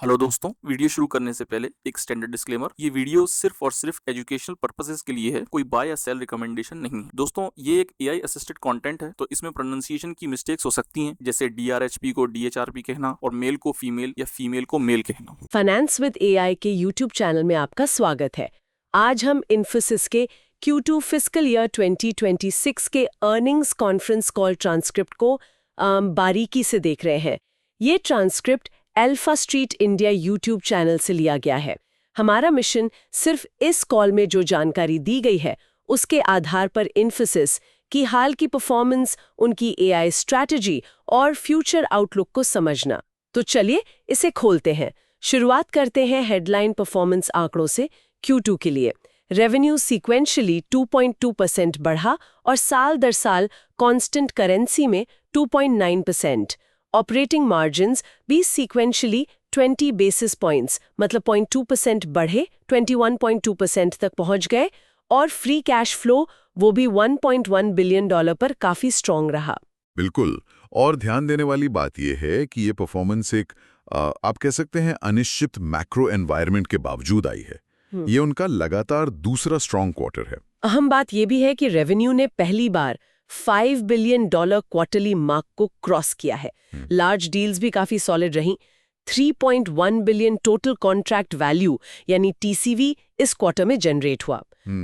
Hello दोस्तों, video शुरू करने से पहले एक स्टैंडर्ड डिस्क्लेमर। ये वीडियो सिर्फ और सिर्फ एजुकेशनल पर्पसेस के लिए है, कोई बाय या सेल रिकमेंडेशन नहीं है। दोस्तों, ये एक एआई असिस्टेड कंटेंट है, तो इसमें प्रोनाउंसिएशन की मिस्टेक्स हो सकती हैं, जैसे डीआरएचपी को डीएचआरपी कहना और मेल को फीमेल या फीमेल को मेल कहना। फाइनेंस विद एआई के यूट्यूब चैनल में आपका स्वागत है। आज हम इन्फोसिस के Q2 फिस्कल ईयर 2026 के अर्निंग्स कॉन्फ्रेंस कॉल ट्रांसक्रिप्ट को बारीकी से देख रहे हैं। ये transcript alpha street India YouTube channel से लिया गया है। हमारा मिशन सिर्फ इस कॉल में जो जानकारी दी गई है उसके आधार पर इन्फोसिस की हाल की परफॉर्मेंस, उनकी एआई स्ट्रैटेजी और फ्यूचर आउटलुक को समझना। तो चलिए इसे खोलते हैं। शुरुआत करते हैं हेडलाइन परफॉर्मेंस आंकड़ों से। Q2 के लिए रेवेन्यू सीक्वेंशियली 2.2% बढ़ा और साल दर साल कांस्टेंट करेंसी में 2.9%। ऑपरेटिंग मार्जिन्स भी सीक्वेंशियली 20 बेसिस पॉइंट्स मतलब 0.2% बढ़े 21.2% तक पहुंच गए और फ्री कैश फ्लो वो भी $1.1 बिलियन पर काफी स्ट्रॉन्ग रहा। बिल्कुल। और ध्यान देने वाली बात यह है कि ये परफॉर्मेंस एक आप कह सकते हैं अनिश्चित मैक्रो एनवायरनमेंट के बावजूद आई है। ये उनका लगातार दूसरा स्ट्रॉन्ग क्वार्टर है। अहम बात यह भी है कि रेवेन्यू ने पहली बार $5 बिलियन क्वार्टरली मार्क को क्रॉस किया है। लार्ज डील्स भी काफी सॉलिड रहीं। 3.1 बिलियन टोटल कॉन्ट्रैक्ट वैल्यू यानी TCV इस क्वार्टर में जनरेट हुआ।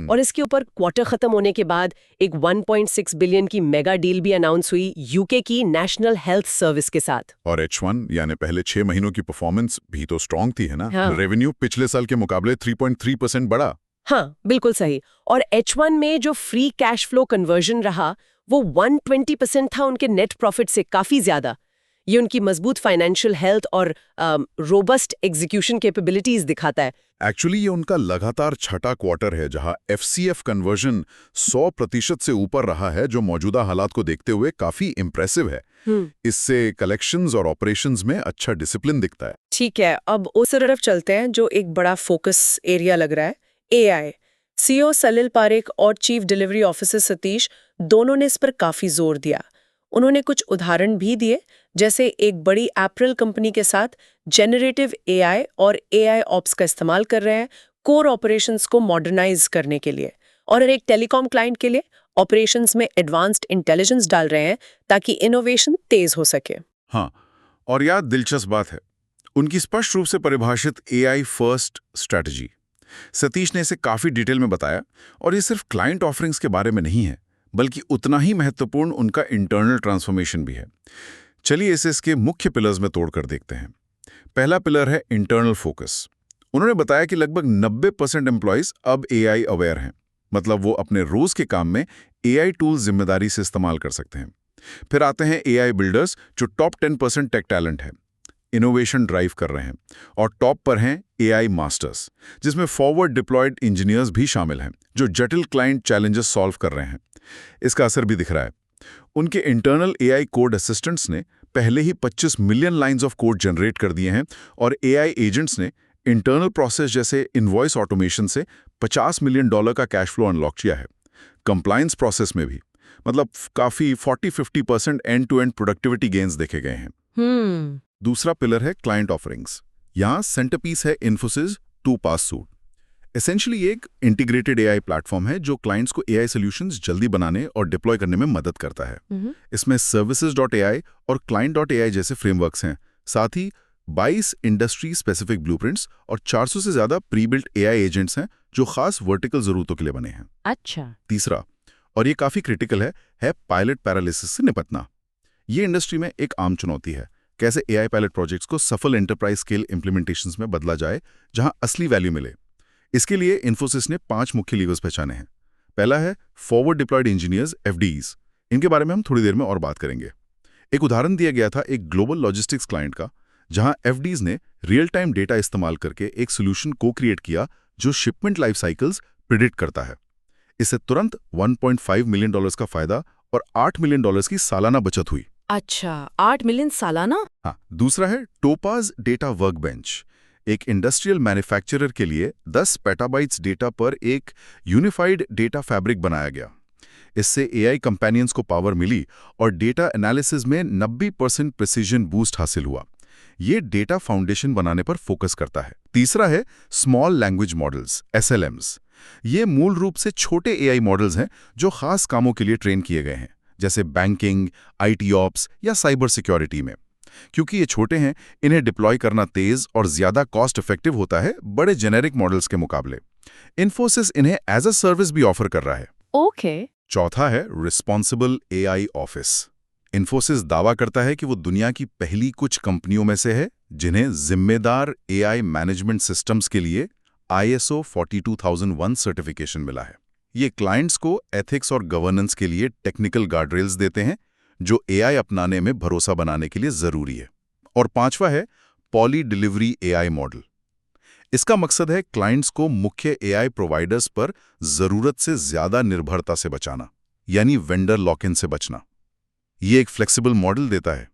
और इसके ऊपर क्वार्टर खत्म होने के बाद एक 1.6 बिलियन की मेगा डील भी अनाउंस हुई यूके की नेशनल हेल्थ सर्विस के साथ। और H1 यानी पहले 6 महीनों की परफॉर्मेंस भी तो स्ट्रॉन्ग थी, है ना? हाँ। रेवेन्यू पिछले साल के मुकाबले 3.3% बढ़ा। हाँ, बिल्कुल सही। और H1 में जो फ्री कैश फ्लो कन्वर्जन रहा वो 120% था उनके नेट प्रॉफिट से, काफी ज्यादा। ये उनकी मजबूत फाइनेंशियल हेल्थ और रोबस्ट एग्जीक्यूशन कैपेबिलिटीज दिखाता है। एक्चुअली ये उनका लगातार छठा क्वार्टर है जहां FCF कन्वर्जन 100% से ऊपर रहा है, जो मौजूदा हालात को देखते हुए काफी इंप्रेसिव है। इससे कलेक्शंस और ऑपरेशंस में अच्छा डिसिप्लिन दिखता है। ठीक है, अब उस तरफ चलते हैं जो एक बड़ा फोकस एरिया लग रहा है, AI। CEO सलिल पारेख और चीफ डिलीवरी ऑफिसर सतीश दोनों ने इस पर काफी जोर दिया। उन्होंने कुछ उदाहरण भी दिए, जैसे एक बड़ी एप्रल कंपनी के साथ जेनरेटिव AI और AI ऑप्स का इस्तेमाल कर रहे हैं कोर ऑपरेशंस को मॉडर्नाइज करने के लिए, और एक टेलीकॉम क्लाइंट के लिए ऑपरेशंस में एडवांस्ड इंटेलिजेंस डाल रहे हैं ताकि इनोवेशन तेज हो सके। हाँ, और यार दिलचस्प बात है उनकी स्पष्ट रूप से परिभाषित AI फर्स्ट स्ट्रैटेजी। सतीश ने इसे काफी डिटेल में बताया, और ये सिर्फ क्लाइंट ऑफरिंग्स के बारे में नहीं है, बल्कि उतना ही महत्वपूर्ण उनका इंटरनल ट्रांसफॉर्मेशन भी है। चलिए इसे इसके मुख्य पिलर्स में तोड़कर देखते हैं। पहला पिलर है इंटरनल फोकस। उन्होंने बताया कि लगभग 90% एम्प्लॉइज अब AI अवेयर हैं, मतलब वो अपने रोज के काम में AI टूल्स जिम्मेदारी से इस्तेमाल कर सकते हैं। फिर आते हैं AI बिल्डर्स, जो टॉप 10% टेक टैलेंट है, इनोवेशन ड्राइव कर रहे हैं। और टॉप पर हैं AI मास्टर्स, जिसमें फॉरवर्ड डिप्लॉयड इंजीनियर्स भी शामिल हैं, जो जटिल क्लाइंट चैलेंजेस सॉल्व कर रहे हैं। इसका असर भी दिख रहा है। उनके इंटरनल AI कोड असिस्टेंट्स ने पहले ही 25 million lines of code generate कर दिए हैं, और AI एजेंट्स ने इंटरनल प्रोसेस जैसे इनवॉइस ऑटोमेशन से $50 मिलियन का कैश फ्लो अनलॉक किया है। कंप्लायंस प्रोसेस में भी मतलब काफी 40-50% end to end productivity gains देखे गए हैं। दूसरा पिलर है क्लाइंट ऑफरिंग्स। यहां सेंटरपीस है इन्फोसिस टूपास सूट। एसेंशियली एक इंटीग्रेटेड AI प्लेटफॉर्म है जो क्लाइंट्स को AI सॉल्यूशंस जल्दी बनाने और डिप्लॉय करने में मदद करता है। इसमें services.ai और client.ai जैसे फ्रेमवर्क्स हैं, साथ ही 22 इंडस्ट्री स्पेसिफिक ब्लूप्रिंट्स और 400 से ज्यादा प्री बिल्ट AI एजेंट्स हैं जो खास वर्टिकल जरूरतों के लिए बने हैं। अच्छा। तीसरा, और ये काफी क्रिटिकल है पायलट पैरालिसिस से निपटना। ये इंडस्ट्री में एक आम चुनौती है। कैसे AI पायलट प्रोजेक्ट्स को सफल एंटरप्राइज स्केल इंप्लीमेंटेशंस में बदला जाए जहां असली वैल्यू मिले। इसके लिए इन्फोसिस ने 5 मुख्य लीवर्स पहचाने हैं। पहला है फॉरवर्ड डिप्लॉयड इंजीनियर्स, FDEs। इनके बारे में हम थोड़ी देर में और बात करेंगे। एक उदाहरण दिया गया था एक ग्लोबल लॉजिस्टिक्स क्लाइंट का, जहां FDEs ने रियल टाइम डेटा इस्तेमाल करके एक सोल्यूशन को क्रिएट किया जो शिपमेंट लाइफ साइकिल्स प्रिडिक्ट करता है। इससे तुरंत $1.5 मिलियन का फायदा और $8 मिलियन की सालाना बचत हुई। अच्छा, 8 मिलियन सालाना? हाँ। दूसरा है टोपाज डेटा वर्कबेंच। एक इंडस्ट्रियल मैन्युफैक्चरर के लिए 10 पेटाबाइट्स डेटा पर एक यूनिफाइड डेटा फैब्रिक बनाया गया। इससे AI कंपेनियंस को पावर मिली और डेटा एनालिसिस में 90% प्रिसीजन बूस्ट हासिल हुआ। ये डेटा फाउंडेशन बनाने पर फोकस करता है। तीसरा है स्मॉल लैंग्वेज मॉडल्स, SLMs। ये मूल रूप से छोटे AI मॉडल्स हैं जो खास कामों के लिए ट्रेन किए गए हैं, जैसे बैंकिंग, IT ऑप्स या साइबर सिक्योरिटी में। क्योंकि ये छोटे हैं, इन्हें डिप्लॉय करना तेज और ज्यादा कॉस्ट इफेक्टिव होता है बड़े जेनेरिक मॉडल्स के मुकाबले। इन्फोसिस इन्हें एज अ सर्विस भी ऑफर कर रहा है। ओके। चौथा है रिस्पॉन्सिबल AI ऑफिस। इन्फोसिस दावा करता है कि वो दुनिया की पहली कुछ कंपनियों में से है जिन्हें जिम्मेदार AI मैनेजमेंट सिस्टम्स के लिए ISO 42001 सर्टिफिकेशन मिला है। ये क्लाइंट्स को एथिक्स और गवर्नेंस के लिए टेक्निकल गार्डरेल्स देते हैं जो AI अपनाने में भरोसा बनाने के लिए जरूरी है। और पांचवा है पॉली डिलीवरी AI मॉडल। इसका मकसद है क्लाइंट्स को मुख्य AI प्रोवाइडर्स पर जरूरत से ज्यादा निर्भरता से बचाना, यानी वेंडर लॉक इन से बचना। ये एक फ्लेक्सिबल मॉडल देता है।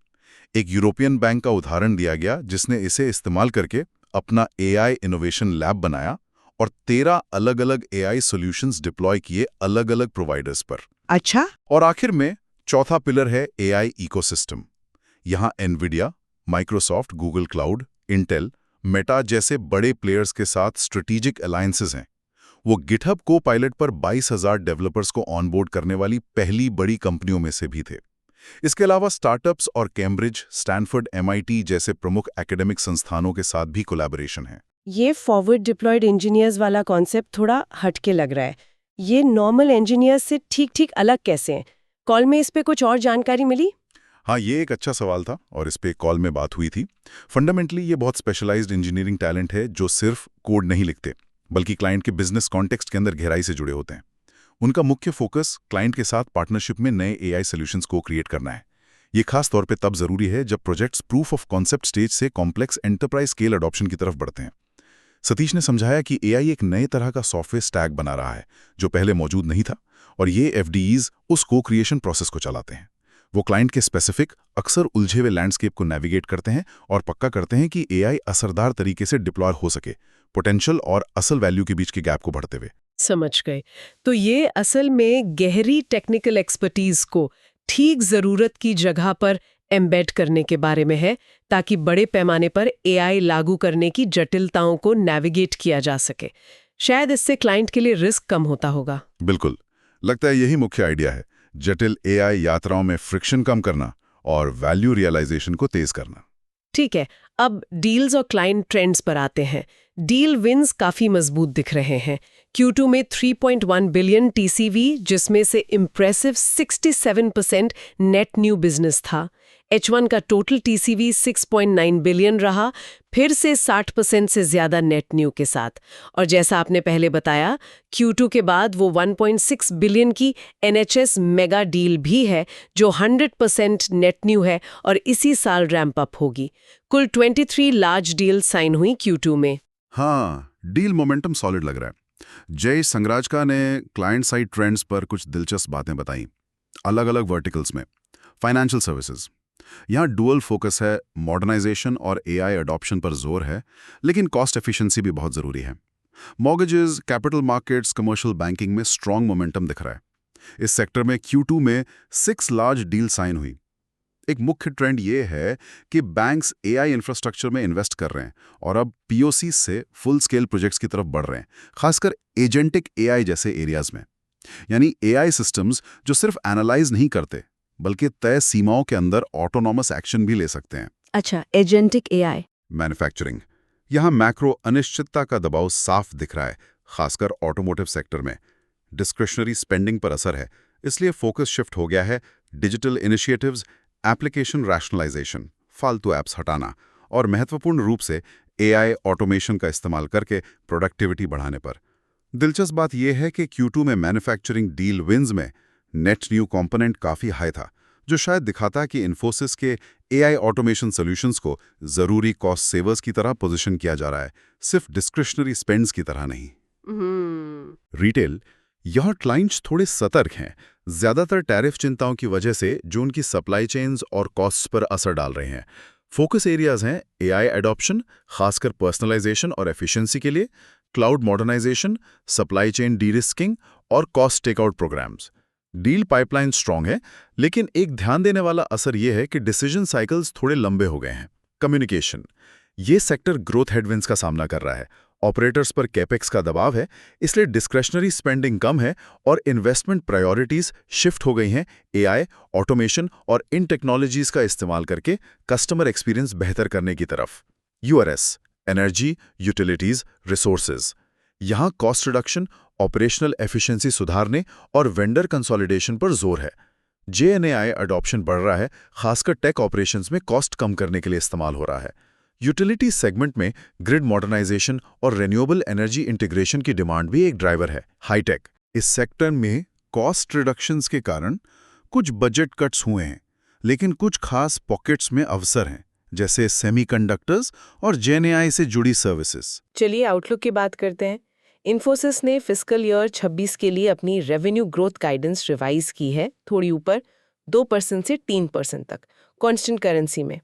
एक यूरोपियन बैंक का उदाहरण दिया गया जिसने इसे इस्तेमाल करके अपना AI इनोवेशन लैब बनाया और 13 अलग-अलग AI सॉल्यूशंस डिप्लॉय किए अलग-अलग प्रोवाइडर्स पर। अच्छा। और आखिर में चौथा पिलर है AI इकोसिस्टम। यहाँ Nvidia, Microsoft, Google cloud, Intel, Meta जैसे बड़े प्लेयर्स के साथ स्ट्रेटेजिक अलायंसेस हैं। वो गिटहब को-पायलट पर 22,000 डेवलपर्स को ऑनबोर्ड करने वाली पहली बड़ी कंपनियों में से भी थे। इसके अलावा स्टार्टअप्स और कैम्ब्रिज, स्टैनफोर्ड, MIT जैसे प्रमुख एकेडमिक संस्थानों के साथ भी कोलैबोरेशन है। ये फॉरवर्ड डिप्लॉयड इंजीनियर्स वाला कॉन्सेप्ट थोड़ा हटके लग रहा है। ये नॉर्मल इंजीनियर्स से ठीक अलग कैसे हैं? कॉल में इस पे कुछ और जानकारी मिली? हाँ, ये एक अच्छा सवाल था और इस पे कॉल में बात हुई थी। फंडामेंटली ये बहुत स्पेशलाइज्ड इंजीनियरिंग टैलेंट है जो सिर्फ कोड नहीं लिखते, बल्कि क्लाइंट के बिजनेस कॉन्टेक्स्ट के अंदर गहराई से जुड़े होते हैं। उनका मुख्य फोकस क्लाइंट के साथ पार्टनरशिप में नए AI सॉल्यूशंस को क्रिएट करना है। ये खास तौर पे तब जरूरी है जब projects proof of concept stage से कॉम्प्लेक्स एंटरप्राइज स्केल अडॉप्शन की तरफ बढ़ते हैं। सतीश ने समझाया कि AI एक नए तरह का सॉफ्टवेयर स्टैक बना रहा है जो पहले मौजूद नहीं था, और ये FDEs उस को क्रिएशन प्रोसेस को चलाते हैं। वो क्लाइंट के स्पेसिफिक, अक्सर उलझे हुए लैंडस्केप को नेविगेट करते हैं और पक्का करते हैं कि AI असरदार तरीके से डिप्लॉय हो सके, पोटेंशियल और असल वैल्यू के बीच के गैप को बढ़ते हुए। समझ गए। तो ये असल में गहरी टेक्निकल एक्सपर्टीज को ठीक जरूरत की जगह पर एम्बेड करने के बारे में है, ताकि बड़े पैमाने पर AI लागू करने की जटिलताओं को नेविगेट किया जा सके। शायद इससे क्लाइंट के लिए रिस्क कम होता होगा। बिल्कुल, लगता है यही मुख्य आइडिया है, जटिल AI यात्राओं में फ्रिक्शन कम करना और वैल्यू रियलाइजेशन को तेज करना। ठीक है, अब डील्स और क्लाइंट ट्रेंड्स पर आते हैं। डील विन्स काफी मजबूत दिख रहे हैं। Q2 में 3.1 बिलियन TCV, जिसमें से इम्प्रेसिव 67% नेट न्यू बिजनेस था। H1 का टोटल TCV 6.9 बिलियन रहा, फिर से 60% से ज्यादा नेट न्यू के साथ। और जैसा आपने पहले बताया, Q2 के बाद वो 1.6 बिलियन की NHS मेगा डील भी है जो 100% नेट न्यू है और इसी साल रैंप अप होगी। कुल 23 लार्ज डील साइन हुई Q2 में। हाँ, डील मोमेंटम सॉलिड लग रहा है। जय संगराजका ने क्लाइंट साइड ट्रेंड्स पर कुछ दिलचस्प बातें बताई, अलग-अलग वर्टिकल्स में। फाइनेंशियल सर्विसेज, यहाँ डुअल फोकस है, मॉडर्नाइजेशन और AI अडॉप्शन पर जोर है, लेकिन कॉस्ट एफिशिएंसी भी बहुत जरूरी है। Mortgages, capital markets, commercial banking में स्ट्रॉन्ग मोमेंटम दिख रहा है। इस सेक्टर में Q2 में 6 लार्ज डील साइन हुई। एक मुख्य ट्रेंड ये है कि बैंक्स AI इंफ्रास्ट्रक्चर में इन्वेस्ट कर रहे हैं और अब POC से फुल स्केल प्रोजेक्ट्स की तरफ बढ़ रहे हैं, खासकर एजेंटिक AI जैसे एरियाज में। यानी AI सिस्टम्स जो सिर्फ एनालाइज नहीं करते, बल्कि तय सीमाओं के अंदर ऑटोनॉमस एक्शन भी ले सकते हैं। अच्छा, एजेंटिक AI। मैन्युफैक्चरिंग, यहाँ मैक्रो अनिश्चितता का दबाव साफ दिख रहा है, खासकर ऑटोमोटिव सेक्टर में। डिस्क्रिशनरी स्पेंडिंग पर असर है, इसलिए फोकस शिफ्ट हो गया है डिजिटल इनिशिएटिव्स, एप्लीकेशन रैशनलाइजेशन, फालतू ऐप्स हटाना और महत्वपूर्ण रूप से AI ऑटोमेशन का इस्तेमाल करके प्रोडक्टिविटी बढ़ाने पर। दिलचस्प बात यह है कि Q2 में मैन्युफैक्चरिंग डील विन्स में नेट न्यू कंपोनेंट काफ़ी हाई था, जो शायद दिखाता कि इन्फोसिस के AI ऑटोमेशन सॉल्यूशंस को ज़रूरी कॉस्ट सेवर्स की तरह पोजीशन किया जा रहा है, सिर्फ डिस्क्रिशनरी स्पेंड्स की तरह नहीं। रिटेल, यहाँ क्लाइंट्स थोड़े सतर्क हैं, ज्यादातर टैरिफ चिंताओं की वजह से जो उनकी सप्लाई चेन्स और कॉस्ट्स पर असर डाल रहे हैं। फोकस एरियाज हैं AI एडॉप्शन, खासकर पर्सनलाइजेशन और एफिशिएंसी के लिए, cloud modernisation, supply chain de-risking और cost takeout programmes. Deal pipeline strong है, लेकिन एक ध्यान देने वाला असर यह है कि डिसीजन साइकिल्स थोड़े लंबे हो गए हैं। कम्युनिकेशन। ये सेक्टर ग्रोथ हेडविंड्स का सामना कर रहा है। ऑपरेटर्स पर कैपेक्स का दबाव है, इसलिए डिस्क्रेशनरी स्पेंडिंग कम है और इन्वेस्टमेंट प्रायोरिटीज शिफ्ट हो गई हैं एआई, ऑटोमेशन और इन टेक्नोलॉजीज का इस्तेमाल करके कस्टमर एक्सपीरियंस बेहतर करने की तरफ। URS, energy, utilities, resources. यहाँ कॉस्ट रिडक्शन, ऑपरेशनल एफिशिएंसी सुधारने और वेंडर कंसोलिडेशन पर जोर है। जेएनएआई अडॉप्शन बढ़ रहा है, खासकर टेक ऑपरेशंस में कॉस्ट कम करने के लिए इस्तेमाल हो रहा है। यूटिलिटी सेगमेंट में ग्रिड मॉडर्नाइजेशन और रिन्यूएबल एनर्जी इंटीग्रेशन की डिमांड भी एक ड्राइवर है। हाईटेक, इस सेक्टर में कॉस्ट रिडक्शंस के कारण कुछ बजट कट्स हुए हैं, लेकिन कुछ खास पॉकेट्स में अवसर हैं, जैसे सेमीकंडक्टर्स और जेएनएआई से जुड़ी सर्विसेज। चलिए आउटलुक की बात करते हैं। इन्फोसिस ने फिस्कल ईयर 26 के लिए अपनी रेवेन्यू ग्रोथ गाइडेंस रिवाइज की है, थोड़ी ऊपर 2% से 3% तक कांस्टेंट करेंसी में।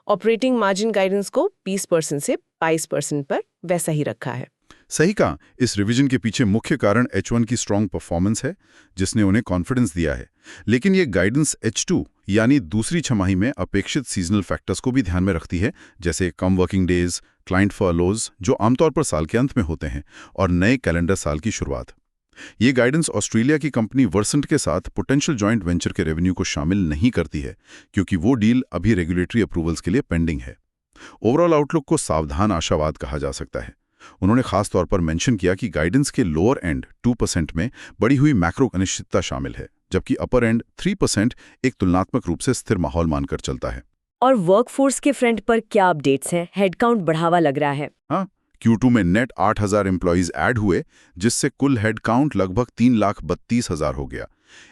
ऑपरेटिंग मार्जिन गाइडेंस को 20% से 22% पर वैसा ही रखा है। सही कहा, इस रिवीजन के पीछे मुख्य कारण H1 की स्ट्रॉन्ग परफॉर्मेंस है, जिसने उन्हें कॉन्फिडेंस दिया है। लेकिन ये गाइडेंस H2 यानी दूसरी छमाही में अपेक्षित सीजनल फैक्टर्स को भी ध्यान में रखती है, जैसे कम वर्किंग डेज, क्लाइंट फर्लोज जो आमतौर पर साल के अंत में होते हैं, और नए कैलेंडर साल की शुरुआत। ये गाइडेंस ऑस्ट्रेलिया की कंपनी वर्सेंट के साथ पोटेंशियल जॉइंट वेंचर के रेवेन्यू को शामिल नहीं करती है, क्योंकि वो डील अभी रेगुलेटरी अप्रूवल्स के लिए पेंडिंग है। ओवरऑल आउटलुक को सावधान आशावाद कहा जा सकता है। उन्होंने खास तौर पर मेंशन किया कि गाइडेंस के लोअर एंड 2% में बढ़ी हुई मैक्रो अनिश्चितता शामिल है, जबकि अपर एंड 3% एक तुलनात्मक रूप से स्थिर माहौल मानकर चलता है। और वर्कफोर्स के फ्रंट पर क्या अपडेट्स हैं? हेडकाउंट बढ़ावा लग रहा है। हाँ, Q2 में नेट 8,000 एम्प्लॉइज ऐड हुए, जिससे कुल हेडकाउंट लगभग 3,32,000 हो गया।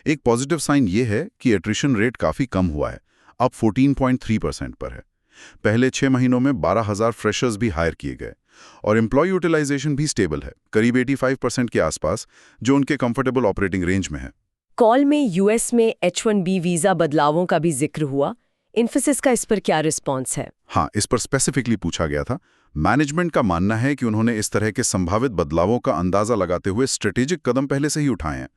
एक पॉजिटिव साइन ये है कि एट्रिशन रेट काफी कम हुआ है, अब 14.3% पर है। पहले 6 महीनों में 12,000 फ्रेशर्स भी हायर किए गए और एम्प्लॉय यूटिलाइजेशन भी स्टेबल है, करीब 85% के आसपास, जो उनके कंफर्टेबल ऑपरेटिंग रेंज में है। कॉल में यूएस में H1B वीजा बदलावों का भी जिक्र हुआ। इन्फोसिस का इस पर क्या रिस्पॉन्स है? हाँ, इस पर स्पेसिफिकली पूछा गया था। मैनेजमेंट का मानना है कि उन्होंने इस तरह के संभावित बदलावों का अंदाजा लगाते हुए स्ट्रेटेजिक कदम पहले से ही उठाए हैं।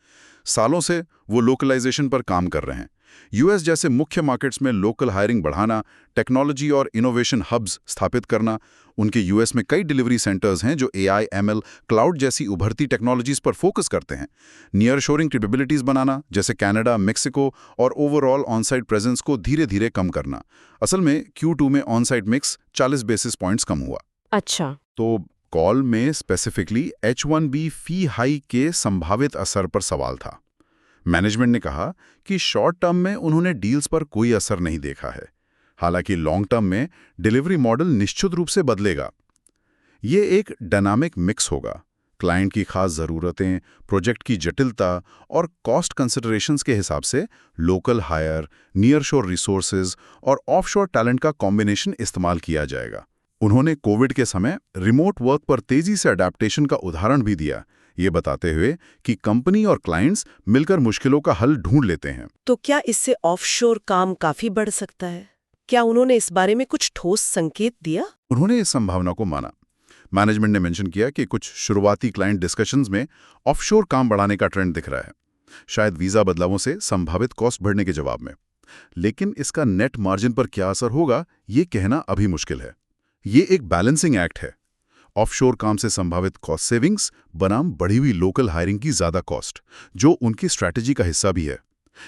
सालों से वो लोकलाइजेशन पर काम कर रहे हैं। यूएस जैसे मुख्य मार्केट्स में लोकल हायरिंग बढ़ाना, टेक्नोलॉजी और इनोवेशन हब्स स्थापित करना। उनके यूएस में कई डिलीवरी सेंटर्स हैं जो AI, ML, क्लाउड जैसी उभरती टेक्नोलॉजीज पर फोकस करते हैं। नियर शोरिंग कैपेबिलिटीज बनाना, जैसे कनाडा, मेक्सिको, और ओवरऑल ऑन-साइट प्रेजेंस को धीरे धीरे कम करना। असल में Q2 में ऑन-साइट मिक्स 40 बेसिस पॉइंट्स कम हुआ। अच्छा, तो कॉल में स्पेसिफिकली H1B फी हाइक के संभावित असर पर सवाल था। मैनेजमेंट ने कहा कि शॉर्ट टर्म में उन्होंने डील्स पर कोई असर नहीं देखा है, हालांकि लॉन्ग टर्म में डिलीवरी मॉडल निश्चित रूप से बदलेगा। ये एक डायनामिक मिक्स होगा। क्लाइंट की खास ज़रूरतें, प्रोजेक्ट की जटिलता और कॉस्ट कंसिडरेशंस के हिसाब से लोकल हायर, नियर शोर रिसोर्सेज और ऑफशोर टैलेंट का कॉम्बिनेशन इस्तेमाल किया जाएगा। उन्होंने कोविड के समय रिमोट वर्क पर तेजी से अडैप्टेशन का उदाहरण भी दिया, ये बताते हुए कि कंपनी और क्लाइंट्स मिलकर मुश्किलों का हल ढूंढ लेते हैं। तो क्या इससे ऑफशोर काम काफी बढ़ सकता है? क्या उन्होंने इस बारे में कुछ ठोस संकेत दिया? उन्होंने इस संभावना को माना। मैनेजमेंट ने मेंशन किया कि कुछ शुरुआती क्लाइंट डिस्कशंस में ऑफशोर काम बढ़ाने का ट्रेंड दिख रहा है, शायद वीजा बदलावों से संभावित कॉस्ट बढ़ने के जवाब में। लेकिन इसका नेट मार्जिन पर क्या असर होगा, ये कहना अभी मुश्किल है। ये एक बैलेंसिंग एक्ट है। ऑफशोर काम से संभावित कॉस्ट सेविंग्स बनाम बढ़ी हुई लोकल हायरिंग की ज्यादा कॉस्ट, जो उनकी स्ट्रैटेजी का हिस्सा भी है।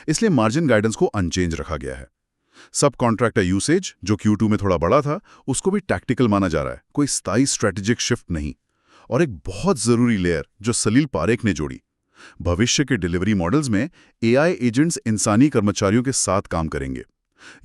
इसलिए मार्जिन गाइडेंस को अनचेंज रखा गया है। सब कॉन्ट्रैक्टर यूसेज, जो Q2 में थोड़ा बड़ा था, उसको भी टैक्टिकल माना जा रहा है, कोई स्थायी स्ट्रैटेजिक शिफ्ट नहीं। और एक बहुत जरूरी लेयर जो सलील पारेख ने जोड़ी, भविष्य के डिलीवरी मॉडल्स में AI एजेंट्स इंसानी कर्मचारियों के साथ काम करेंगे।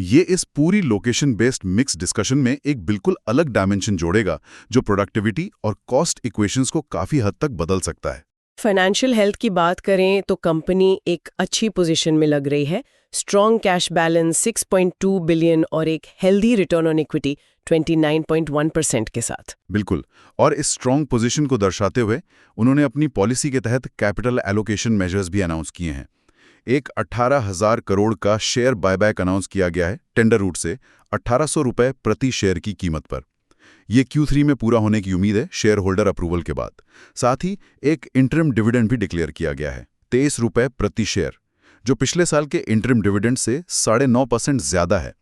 ये इस पूरी लोकेशन बेस्ड मिक्स डिस्कशन में एक बिल्कुल अलग डायमेंशन जोड़ेगा, जो प्रोडक्टिविटी और कॉस्ट इक्वेशंस को काफी हद तक बदल सकता है। फाइनेंशियल हेल्थ की बात करें तो कंपनी एक अच्छी पोजीशन में लग रही है। स्ट्रॉन्ग कैश बैलेंस 6.2 बिलियन और एक हेल्दी रिटर्न ऑन इक्विटी 29.1% के साथ। बिल्कुल, और इस स्ट्रॉन्ग पोजीशन को दर्शाते हुए उन्होंने अपनी पॉलिसी के तहत कैपिटल एलोकेशन मेजर्स भी अनाउंस किए हैं। एक 18,000 करोड़ का शेयर बायबैक अनाउंस किया गया है टेंडर रूट से 1,800 रुपए प्रति शेयर की कीमत पर। यह Q3 में पूरा होने की उम्मीद है शेयर होल्डर अप्रूवल के बाद। साथ ही एक इंटरिम डिविडेंड भी डिक्लेयर किया गया है 23 रुपए प्रति शेयर, जो पिछले साल के इंटरिम डिविडेंड से 9.5% ज्यादा है।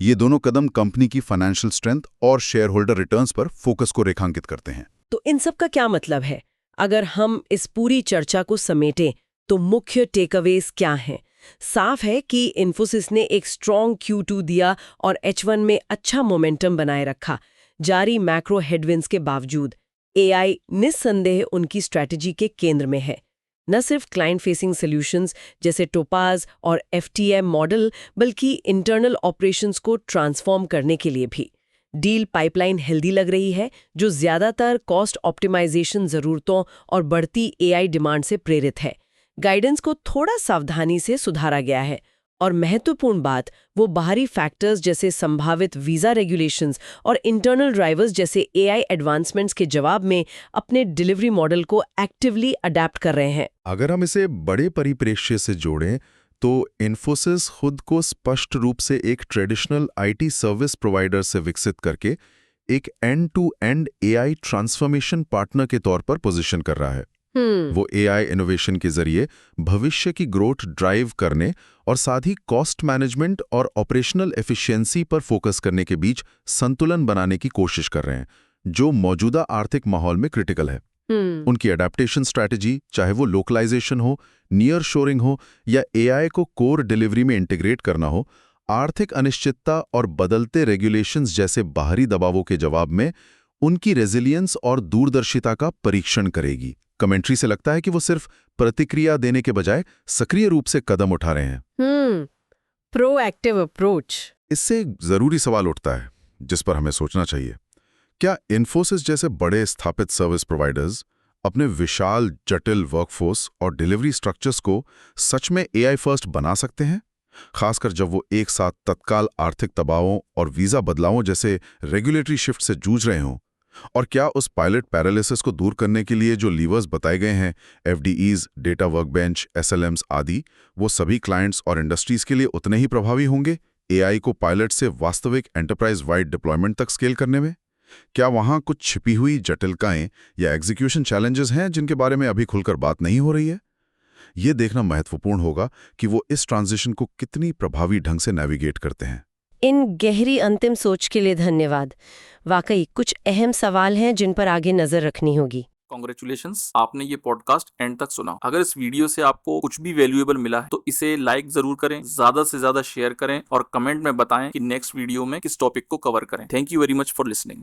ये दोनों कदम कंपनी की फाइनेंशियल स्ट्रेंथ और शेयर होल्डर रिटर्न्स पर फोकस को रेखांकित करते हैं। तो इन सब का क्या मतलब है? अगर हम इस पूरी चर्चा को समेटें तो मुख्य टेकअवेज क्या हैं? साफ है कि इन्फोसिस ने एक स्ट्रॉन्ग Q2 दिया और H1 में अच्छा मोमेंटम बनाए रखा। जारी मैक्रो हेडविंड्स के बावजूद AI निस्संदेह उनकी स्ट्रैटेजी के केंद्र में है। न सिर्फ क्लाइंट फेसिंग सॉल्यूशंस जैसे टोपाज और FTM मॉडल, बल्कि इंटरनल ऑपरेशंस को ट्रांसफॉर्म करने के लिए भी। डील पाइपलाइन हेल्दी लग रही है, जो ज्यादातर कॉस्ट ऑप्टिमाइजेशन ज़रूरतों और बढ़ती AI डिमांड से प्रेरित है। गाइडेंस को थोड़ा सावधानी से सुधारा गया है, और महत्वपूर्ण बात, वो बाहरी फैक्टर्स जैसे संभावित वीज़ा रेगुलेशंस और इंटरनल ड्राइवर्स जैसे AI एडवांसमेंट्स के जवाब में अपने डिलीवरी मॉडल को एक्टिवली अडेप्ट कर रहे हैं। अगर हम इसे बड़े परिप्रेक्ष्य से जोड़ें तो इन्फोसिस खुद को स्पष्ट रूप से एक ट्रेडिशनल IT सर्विस प्रोवाइडर से विकसित करके एक एंड-टू-एंड AI ट्रांसफॉर्मेशन पार्टनर के तौर पर पोजीशन कर रहा है। वो AI इनोवेशन के जरिए भविष्य की ग्रोथ ड्राइव करने और साथ ही कॉस्ट मैनेजमेंट और ऑपरेशनल एफिशिएंसी पर फोकस करने के बीच संतुलन बनाने की कोशिश कर रहे हैं, जो मौजूदा आर्थिक माहौल में क्रिटिकल है। उनकी अडेप्टेशन स्ट्रैटेजी, चाहे वो लोकलाइजेशन हो, नियर शोरिंग हो या AI को कोर डिलीवरी में इंटीग्रेट करना हो, आर्थिक अनिश्चितता और बदलते रेगुलेशंस जैसे बाहरी दबावों के जवाब में उनकी रेजिलियंस और दूरदर्शिता का परीक्षण करेगी। कमेंट्री से लगता है कि वो सिर्फ प्रतिक्रिया देने के बजाय सक्रिय रूप से कदम उठा रहे हैं। Proactive approach. इससे एक जरूरी सवाल उठता है जिस पर हमें सोचना चाहिए। क्या इन्फोसिस जैसे बड़े स्थापित सर्विस प्रोवाइडर्स अपने विशाल जटिल वर्कफोर्स और डिलीवरी स्ट्रक्चर्स को सच में AI फर्स्ट बना सकते हैं, खासकर जब वो एक साथ तत्काल आर्थिक दबावों और वीजा बदलावों जैसे रेगुलेटरी शिफ्ट से जूझ रहे हों? और क्या उस पायलट पैरालिसिस को दूर करने के लिए जो लीवर्स बताए गए हैं, FDEs, डेटा वर्कबेंच, SLMs आदि, वो सभी क्लाइंट्स और इंडस्ट्रीज के लिए उतने ही प्रभावी होंगे AI को पायलट से वास्तविक एंटरप्राइज वाइड डिप्लॉयमेंट तक स्केल करने में? क्या वहां कुछ छिपी हुई जटिलताएं या एग्जीक्यूशन चैलेंजेस हैं जिनके बारे में अभी खुलकर बात नहीं हो रही है? ये देखना महत्वपूर्ण होगा कि वो इस ट्रांजिशन को कितनी प्रभावी ढंग से नेविगेट करते हैं। इन गहरी अंतिम सोच के लिए धन्यवाद। वाकई कुछ अहम सवाल हैं जिन पर आगे नजर रखनी होगी। कॉन्ग्रेचुलेशंस, आपने ये पॉडकास्ट एंड तक सुना। अगर इस वीडियो से आपको कुछ भी वैल्यूएबल मिला है तो इसे लाइक जरूर करें, ज्यादा से ज्यादा शेयर करें और कमेंट में बताएं कि नेक्स्ट वीडियो में किस टॉपिक को कवर करें। Thank you very much for listening.